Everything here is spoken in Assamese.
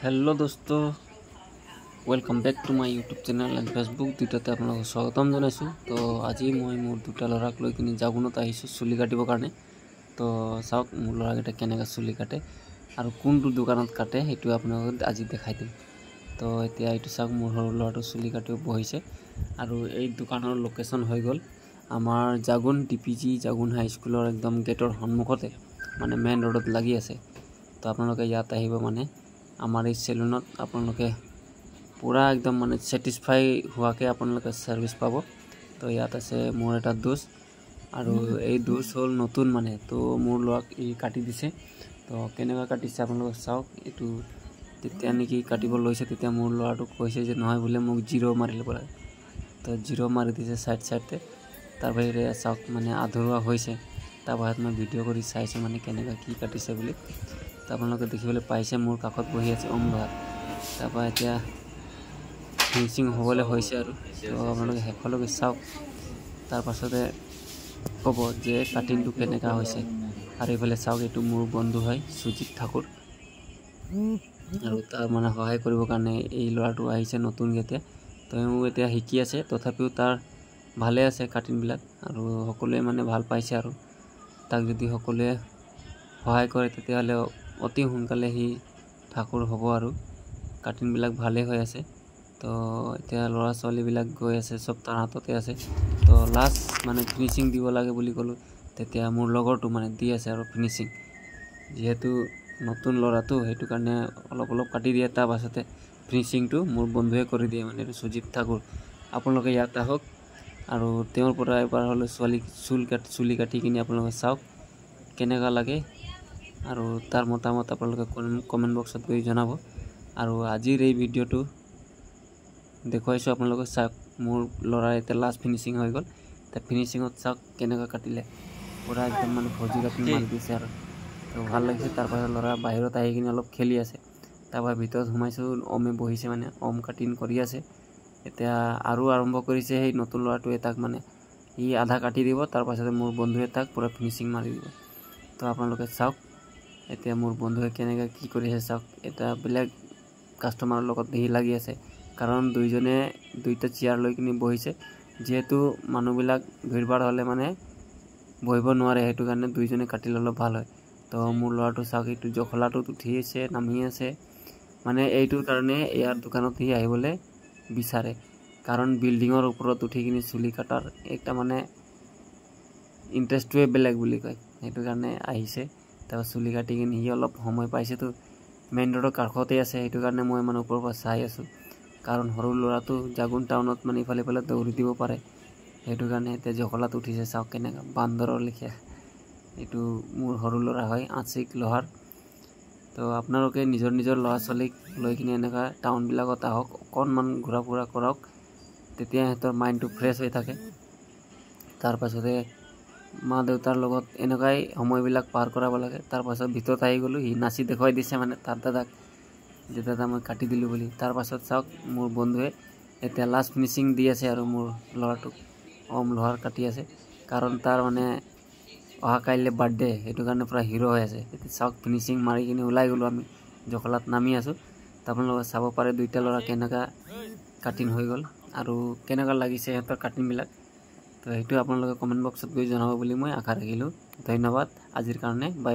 हेलो दोस्तों, welcome back to my YouTube channel and Facebook दुटाते आपलोक स्वागतम जानाइছোঁ। तो आज मैं मोर दुटा लड़ाक लै किने जागुনত आहिছোঁ चुली काटिबर कारणे। तो चाওক मोर लड़ाकेटा केनेका चुली काटे और कोनটো दुकानत काटे हेतु आपनालोকক आज देखाइ दिम। तो एतिया एटु चाওক मोर सৰু लड़ाটো चुली काटिब बहिছে और এই दुकाনৰ लोकेशन হৈ গ'ল आमार जागुन टीपीजी जागुन हाई स्कूलर एकदम गेटर सन्मुखते माने मेन रोडत লাগি আছে। तो आपनालोके यात आहिब माने आमार इस सेलूनत आपनालोके पूरा एकदम माने सेटिस्फाई हुआके आपनालोके सार्विस पाबो। तो यात आछे मोर एटा दोस्त और এই दोस्त हल नतुन माने तो मोर लड़ाक इ काटि दिছে। तो केनेका काटिছে आपनालोके चाওক। एटु तेतिया नेকি काटिब लैছে तेतिया मोर लड़ाटोक কৈছে जे নহয় बोले মোক जिरो मारि लব লাগে। तो जिरो मारि दिছে साइड साइडते। तार बाहिरे चाওক माने आधरुआ होइছে। तार बाद मैं भिडिओ करि चाइছোঁ माने केनेका कि काटिছে বুলি। तो आपनालोके देखिबले पाइছে मोर काखत बहि আছে ओम लहात। तारपा एतिया फिनिशिंग होबले होइছে आरो। तो आपनालोके हेखলৈके चाওক। तार पाछते कब जे काटिंगटो केनेका होइছে। और एफाले चाওক एटु मोर बंधु হয় सुजित ठाकुर और तार माने सहाय करिबर कारणे এই লড়াটো আহিছে নতুন গেতে। तो एतिया শিকি আছে तथापिও तार ভালে আছে কাটিং বিলাক और সকলোৱে মানে ভাল পাইছে আৰু তাক যদি সকলোৱে সহায় কৰে তেতিয়াহলে অতি সোনকালে হি ঠাকুৰ হ'ব আৰু কাটিং বিলাক ভালে হৈ আছে। तो এতিয়া লৰা ছোৱালী বিলাক গৈ আছে সব তাৰ হাততে আছে। तो লাষ্ট মানে ফিনিশিং দিব লাগে বুলি কলো তেতিয়া মোৰ লগৰটো মানে দি আছে আৰু ফিনিশিং যেহেতু নতুন লৰাটো হেতু কাৰণে অলপ অলপ কাটি দিয়ে। তাৰ পাছতে ফিনিশিংটো মোৰ বন্ধুৱে কৰি দিয়ে মানে সুজিত ঠাকুৰ। আপোনালোকে ইয়াত আহক আৰু তেওঁৰ পৰা এবাৰ হলে চুলি কাটি কিনে আপোনালোকে চাওক কেনেকা লাগে और तार मतामत आपलोके कमेंट बक्सत गई जनाब। और आजिर এই ভিডিওটো দেখুৱাইছো আপোনালোকে চাওক मोर लड़ा एते लास्ट फिनिशिंग হৈ গল। তে ফিনিশিংত চাওক কেনেকা কাটিলে পুরা একদম মানে ফজি কাটিং মাৰি দিছে আৰু তো ভাল লাগিছে। তাৰ পাছত লৰা বাহিৰত আহি কিনে অলপ খেলি আছে। তাৰপা ভিতৰত সোমাইছো ওমে বহিছে মানে ওম কাটিং কৰি আছে। এতিয়া আৰু আৰম্ভ কৰিছে সেই নতুন লৰাটোৱে তাক মানে ই আধা কাটি দিব তাৰ পাছতে মোৰ বন্ধুৱে তাক পুৰা ফিনিশিং মাৰি দিব। তো আপোনালোকে চাওক এতিয়া मोर बंधुए केनेका कि करिছে चाওক। এটা বেলেগ কাস্টমাৰৰ লগত দেহি লাগি আছে কাৰণ দুইজনে দুইটা চেয়াৰ লৈ কিনি বহিছে যেহেতু মানুহবিলাক ভিৰবাৰ হলে মানে বহিব নোৱাৰে হেতু কাৰণে দুইজনে কাটি ললে ভাল হয়। তো মোৰ লৰাটো চাওক এইটো জখলাটো উঠি আছে নামি আছে মানে এইটোৰ কাৰণে ইয়াৰ দোকানত হি আহিবলে বিচাৰে কাৰণ বিল্ডিংৰ ওপৰত উঠি কিনি চুলি কাটাৰ একটা মানে ইন্টাৰেষ্টটোৱে বেলেগ বুলি কয় হেতু কাৰণে আহিছে। তাৰ চুলি কাটি কিনি হি অলপ সময় পাইছে। তো মেইন रोडৰ কাষতে আছে হেতু কাৰণে মই মানে ওপৰৰ পৰা চাই আছো কাৰণ সৰু লৰাটো জাগুন টাউনত মানে ইফালে ইফালে দৌৰি দিব পাৰে হেতু কাৰণে তে জখলাত উঠিছে চাওক কেনেকা বান্দৰৰ লিখিয়া। এটু মোৰ সৰু লৰা হয় আশিক লোহাৰ। তো আপোনালোকে নিজৰ নিজৰ লৰা ছোৱালীক লৈ কিনে এনেকা টাউন বিলাকত আহক অকণমান ঘুৰা ফুৰা কৰক তেতিয়া হেতৰ মাইন্ডটো ফ্ৰেছ হৈ থাকে। তাৰ পাছতে মা দেউতাৰ লগত এনেকাই সময়বিলাক পাৰ কৰাব লাগে। তাৰ পাছত ভিতৰত আহি গলো হি নাচি দেখুৱাই দিছে মানে তাৰ দাদাক যে দাদা মই কাটি দিলো বুলি। তাৰ পাছত চাওক মোৰ বন্ধুৱে এতিয়া লাষ্ট ফিনিশিং দি আছে আৰু মোৰ লৰাটোক ওম লোহাৰ কাটি আছে কাৰণ তাৰ মানে অহা কাইলে বাৰ্থডে হেতু কাৰণে পুৰা হিৰো হৈ আছে। এতিয়া চাওক ফিনিশিং মাৰি কিনে ওলাই গলো আমি জখলাত নামি আছো। আপোনালোকে চাব পাৰে দুইটা লৰা কেনেকা কাটিং হৈ গল আৰু কেনেকা লাগিছে হেতৰ কাটিং বিলাক। তো হেতু আপোনালোকে কমেন্ট বক্সত গৈ জনাব বুলি মই আশা ৰাখিলো। ধন্যবাদ আজিৰ কাৰণে বাই।